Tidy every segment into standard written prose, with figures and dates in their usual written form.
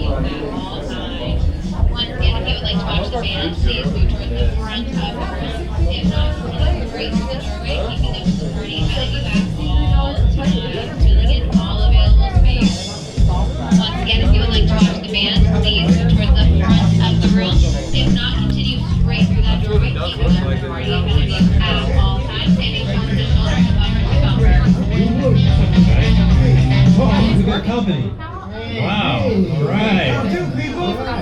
all times. Once again, if you would like to watch the band, please move towards the front of the room. If not, continue straight through the doorway, keeping up with the party. I let you back all times, filling in all available space. Once again, if you would like to watch the band, please move towards the front of the room. If not, continue straight through that doorway, keeping up with the party amenities at all times. Any shoulder to shoulder, cover to cover. Oh, we got company. Wow. All right.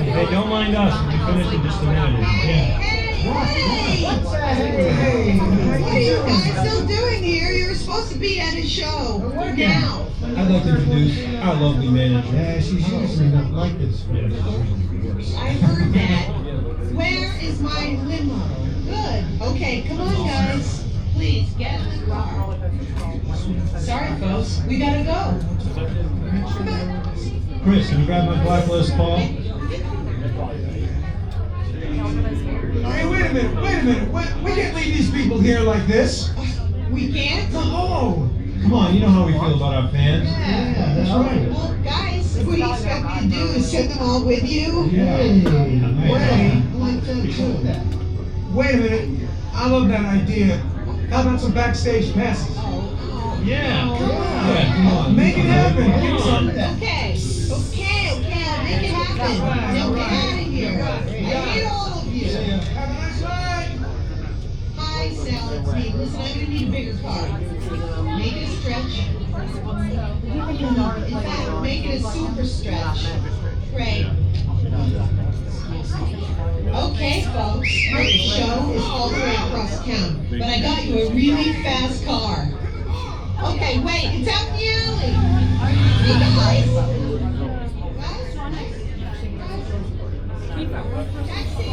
Hey, don't mind us. We finish in just a minute. Yeah. Hey! What are you guys still doing here? You were supposed to be at a show. Now. I'd like to introduce our lovely manager. Yeah, she's usually not like this. I heard that. Where is my limo? Good. Okay, come on, guys. Please, get in the car. Sorry, folks. We gotta go. Come on. Chris, can you grab my blacklist call? Hey, wait a minute. We can't leave these people here like this. We can't? No. Come on, you know how we feel about our fans. Yeah, that's right. Well, guys, what do you expect me to do? Is send them all with you? Yeah. I like that too. Wait a minute. I love that idea. How about some backstage passes? Yeah. Come on. Yeah, come on. Make it happen. Give us some. Okay, I'll make it happen. Now get out of here. I need all of you. Have a nice ride. Hi, Sal, it's me. Listen, I'm gonna need a bigger car. Make it a stretch. In fact, make it a super stretch. Great. Okay, folks, the show is all the way across town, but I got you a really fast car. Okay, wait, it's out in the alley. You guys. Taxi.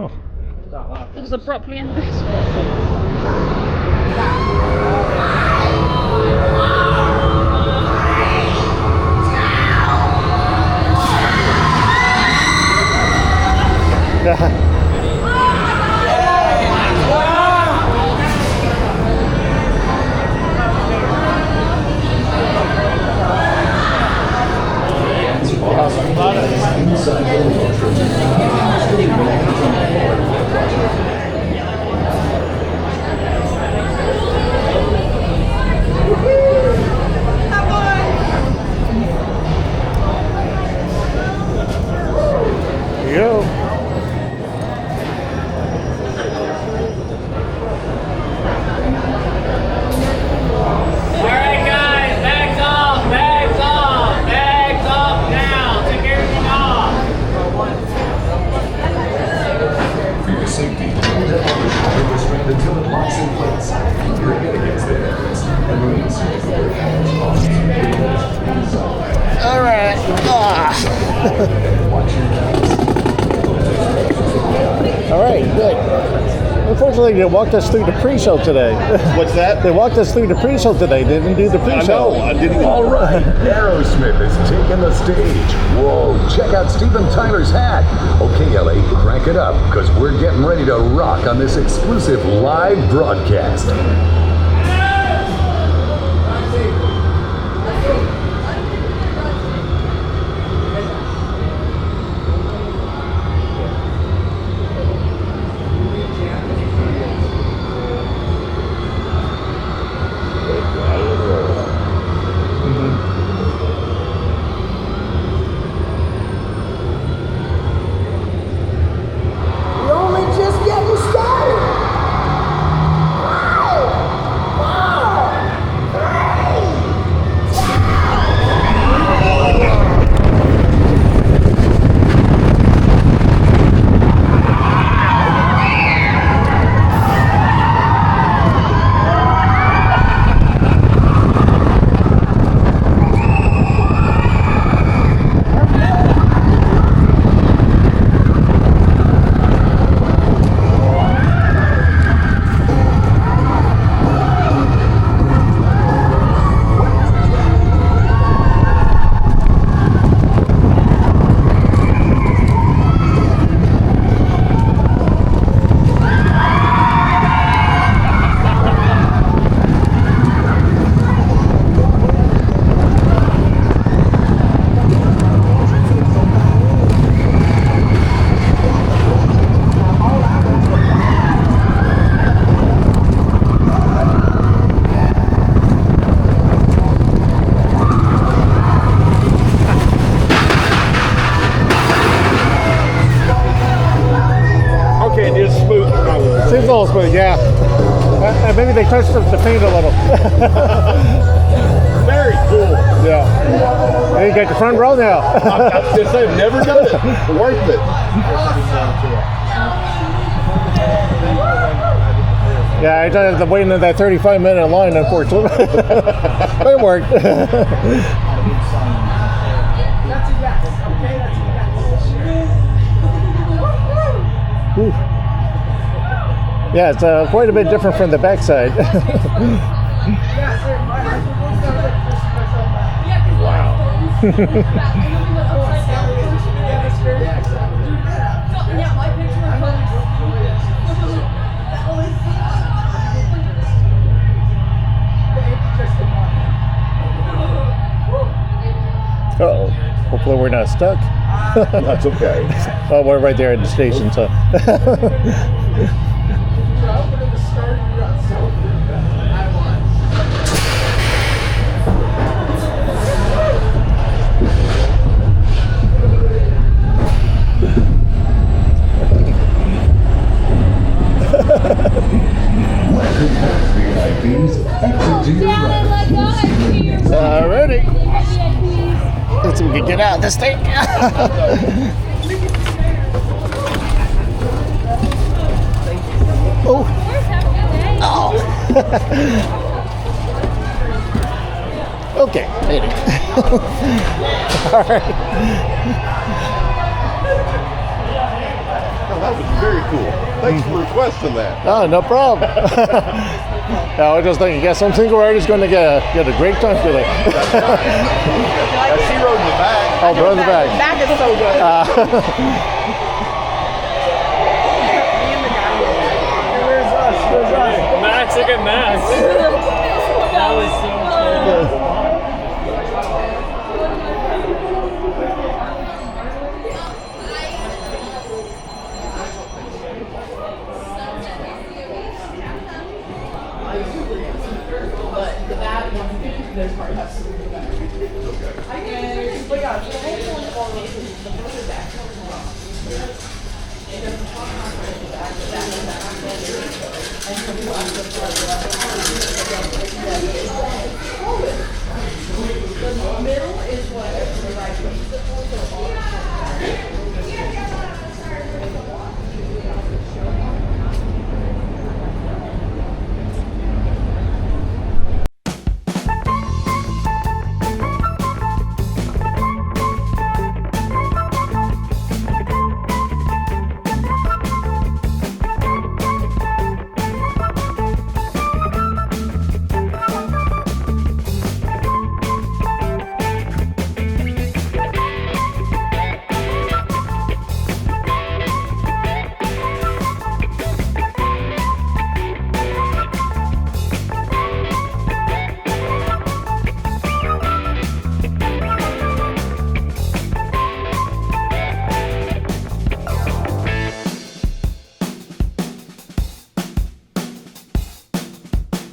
Oh. It was abruptly ended. All right, good. Unfortunately, they walked us through the pre-show today. What's that? They walked us through the pre-show today. They didn't do the pre-show. I didn't. All right, Aerosmith is taking the stage. Whoa, check out Steven Tyler's hat. Okay, LA, crank it up, because we're getting ready to rock on this exclusive live broadcast. We're only just getting started. Wow! Seems a little smooth, yeah. Maybe they touched the paint a little. Very cool. Yeah. Hey, you got the front row now. I was just saying, never done it. Worth it. Yeah, I tried to wait in that 35-minute line, unfortunately. But it worked. Whew. Yeah, it's quite a bit different from the backside. Wow. Uh-oh. Hopefully we're not stuck. That's okay. Oh, we're right there at the station, so. Alrighty. Let's see if we can get out of this thing. Oh. Oh. Okay, made it. All right. Oh, that was very cool. Thanks for requesting that. Oh, no problem. I was just thinking, guess some single rider's going to get a great time today. She rode in the back. Oh, bro in the back. That is so good. Where's us? Max, look at Max. That was so cool.